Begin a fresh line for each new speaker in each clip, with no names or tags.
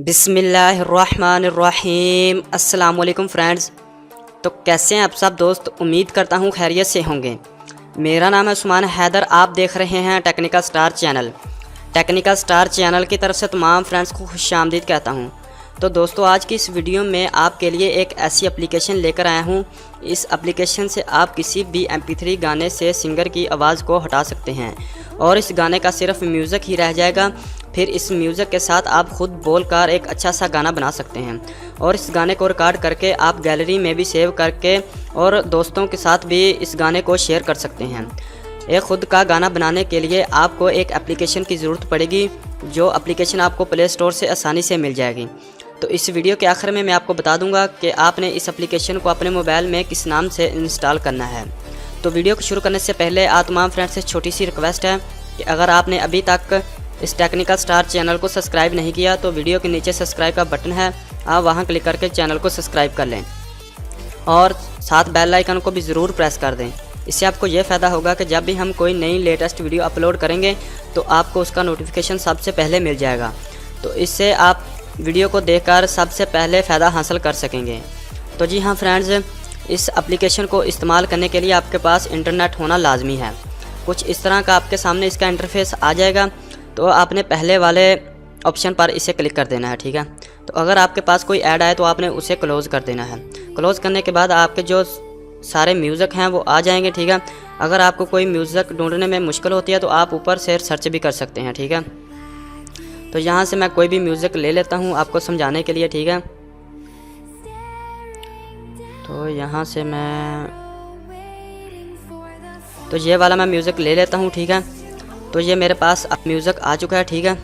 बिस्मिल्लाहिर्रहमानिर्रहीम। अस्सलाम वालेकुम फ्रेंड्स। तो कैसे हैं आप सब दोस्त? उम्मीद करता हूँ खैरियत से होंगे। मेरा नाम है उस्मान हैदर। आप देख रहे हैं technical star channel. Technical star channel की तरफ से तमाम फ्रेंड्स को खुशामदीद कहता हूँ। तो दोस्तों, आज की इस वीडियो में आपके लिए एक ऐसी एप्लीकेशन लेकर आया हूँ। इस एप्लीकेशन से आप किसी भी MP3 गाने से सिंगर की आवाज़ को हटा सकते हैं और इस गाने का सिर्फ म्यूज़िक ही रह जाएगा। फिर इस म्यूज़िक के साथ आप ख़ुद बोलकर एक अच्छा सा गाना बना सकते हैं और इस गाने को रिकॉर्ड करके आप गैलरी में भी सेव करके और दोस्तों के साथ भी इस गाने को शेयर कर सकते हैं। एक ख़ुद का गाना बनाने के लिए आपको एक एप्लीकेशन की ज़रूरत पड़ेगी, जो एप्लीकेशन आपको प्ले स्टोर से आसानी से मिल जाएगी। तो इस वीडियो के आखिर में मैं आपको बता दूंगा कि आपने इस एप्लीकेशन को अपने मोबाइल में किस नाम से इंस्टॉल करना है। तो वीडियो को शुरू करने से पहले आप तमाम फ्रेंड्स से छोटी सी रिक्वेस्ट है कि अगर आपने अभी तक इस टेक्निकल स्टार चैनल को सब्सक्राइब नहीं किया तो वीडियो के नीचे सब्सक्राइब का बटन है, आप वहां क्लिक करके चैनल को सब्सक्राइब कर लें और साथ बेल आइकन को भी ज़रूर प्रेस कर दें। इससे आपको ये फ़ायदा होगा कि जब भी हम कोई नई लेटेस्ट वीडियो अपलोड करेंगे तो आपको उसका नोटिफिकेशन सबसे पहले मिल जाएगा। तो इससे आप वीडियो को देखकर सबसे पहले फ़ायदा हासिल कर सकेंगे। तो जी हाँ फ्रेंड्स, इस एप्लीकेशन को इस्तेमाल करने के लिए आपके पास इंटरनेट होना लाजमी है। कुछ इस तरह का आपके सामने इसका इंटरफेस आ जाएगा। तो आपने पहले वाले ऑप्शन पर इसे क्लिक कर देना है, ठीक है। तो अगर आपके पास कोई ऐड आए तो आपने उसे क्लोज़ कर देना है। क्लोज़ करने के बाद आपके जो सारे म्यूज़िक हैं वो आ जाएंगे, ठीक है। अगर आपको कोई म्यूज़िक ढूंढने में मुश्किल होती है तो आप ऊपर से सर्च भी कर सकते हैं, ठीक है। तो यहाँ से मैं कोई भी म्यूज़िक ले लेता हूँ आपको समझाने के लिए, ठीक है। तो यहाँ से तो ये वाला मैं म्यूज़िक ले लेता हूँ, ठीक है। तो ये मेरे पास अब म्यूज़िक आ चुका है, ठीक है।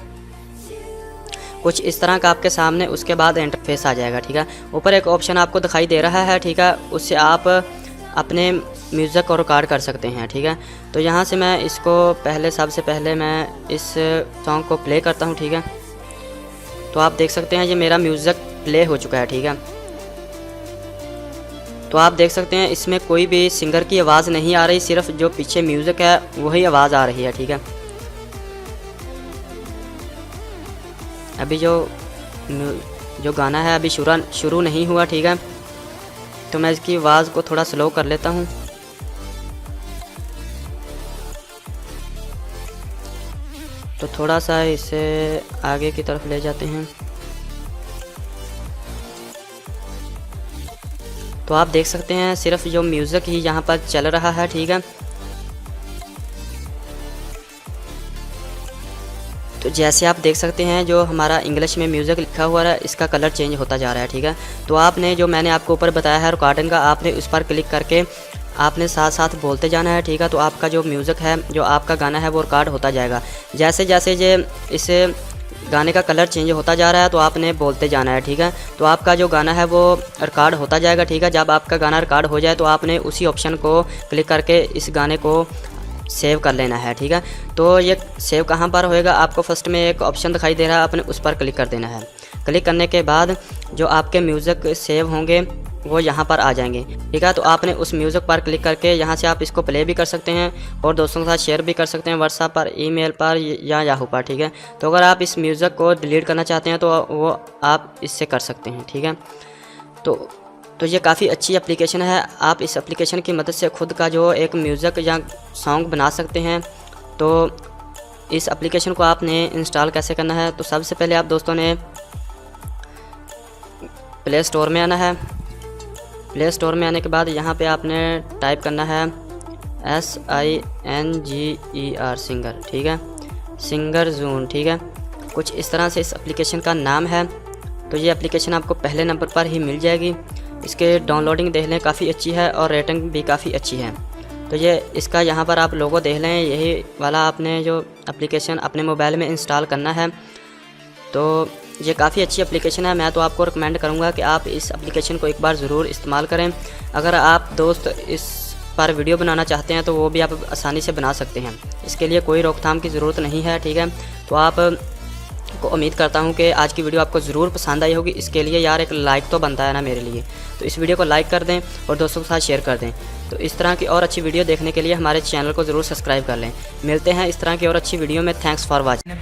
कुछ इस तरह का आपके सामने उसके बाद इंटरफेस आ जाएगा, ठीक है। ऊपर एक ऑप्शन आपको दिखाई दे रहा है, ठीक है। उससे आप अपने म्यूज़िक को रिकॉर्ड कर सकते हैं, ठीक है। तो यहाँ से मैं इसको सबसे पहले मैं इस सॉन्ग को प्ले करता हूँ, ठीक है। तो आप देख सकते हैं ये मेरा म्यूज़िक प्ले हो चुका है, ठीक है। तो आप देख सकते हैं इसमें कोई भी सिंगर की आवाज़ नहीं आ रही, सिर्फ जो पीछे म्यूज़िक है वही आवाज़ आ रही है, ठीक है। अभी जो गाना है अभी शुरू नहीं हुआ, ठीक है। तो मैं इसकी आवाज़ को थोड़ा स्लो कर लेता हूँ। तो थोड़ा सा इसे आगे की तरफ ले जाते हैं। तो आप देख सकते हैं सिर्फ जो म्यूज़िक ही यहाँ पर चल रहा है, ठीक है। तो जैसे आप देख सकते हैं जो हमारा इंग्लिश में म्यूज़िक लिखा हुआ है इसका कलर चेंज होता जा रहा है, ठीक है। तो आपने जो मैंने आपको ऊपर बताया है रिकॉर्डिंग का, आपने उस पर क्लिक करके आपने साथ साथ बोलते जाना है, ठीक है। तो आपका जो म्यूज़िक है, जो आपका गाना है वो रिकॉर्ड होता जाएगा। जैसे जैसे ये इस गाने का कलर चेंज होता जा रहा है तो आपने बोलते जाना है, ठीक है। तो आपका जो गाना है वो रिकॉर्ड होता जाएगा, ठीक है। जब आपका गाना रिकॉर्ड हो जाए तो आपने उसी ऑप्शन को क्लिक करके इस गाने को सेव कर लेना है, ठीक है। तो ये सेव कहाँ पर होएगा? आपको फर्स्ट में एक ऑप्शन दिखाई दे रहा है, आपने उस पर क्लिक कर देना है। क्लिक करने के बाद जो आपके म्यूज़िक सेव होंगे वो यहाँ पर आ जाएंगे, ठीक है। तो आपने उस म्यूज़िक पर क्लिक करके यहाँ से आप इसको प्ले भी कर सकते हैं और दोस्तों के साथ शेयर भी कर सकते हैं, व्हाट्सएप पर, ईमेल पर या याहू पर, ठीक है। तो अगर आप इस म्यूज़िक को डिलीट करना चाहते हैं तो वो आप इससे कर सकते हैं, ठीक है। तो ये काफ़ी अच्छी एप्लीकेशन है। आप इस एप्लीकेशन की मदद से खुद का जो एक म्यूज़िक या सॉन्ग बना सकते हैं। तो इस एप्लीकेशन को आपने इंस्टॉल कैसे करना है? तो सबसे पहले आप दोस्तों ने प्ले स्टोर में आना है। प्ले स्टोर में आने के बाद यहाँ पे आपने टाइप करना है SINGER सिंगर, ठीक है। सिंगर ज़ून, ठीक है। कुछ इस तरह से इस एप्लीकेशन का नाम है। तो ये एप्लीकेशन आपको पहले नंबर पर ही मिल जाएगी। इसके डाउनलोडिंग देख लें, काफ़ी अच्छी है और रेटिंग भी काफ़ी अच्छी है। तो ये इसका यहाँ पर आप लोगो देख लें, यही वाला आपने जो एप्लीकेशन अपने मोबाइल में इंस्टॉल करना है। तो ये काफ़ी अच्छी एप्लीकेशन है। मैं तो आपको रिकमेंड करूँगा कि आप इस एप्लीकेशन को एक बार ज़रूर इस्तेमाल करें। अगर आप दोस्त इस पर वीडियो बनाना चाहते हैं तो वो भी आप आसानी से बना सकते हैं। इसके लिए कोई रोकथाम की ज़रूरत नहीं है, ठीक है। तो आप को उम्मीद करता हूँ कि आज की वीडियो आपको ज़रूर पसंद आई होगी। इसके लिए यार एक लाइक तो बनता है ना मेरे लिए। तो इस वीडियो को लाइक कर दें और दोस्तों के साथ शेयर कर दें। तो इस तरह की और अच्छी वीडियो देखने के लिए हमारे चैनल को ज़रूर सब्सक्राइब कर लें। मिलते हैं इस तरह की और अच्छी वीडियो में। Thanks for watching.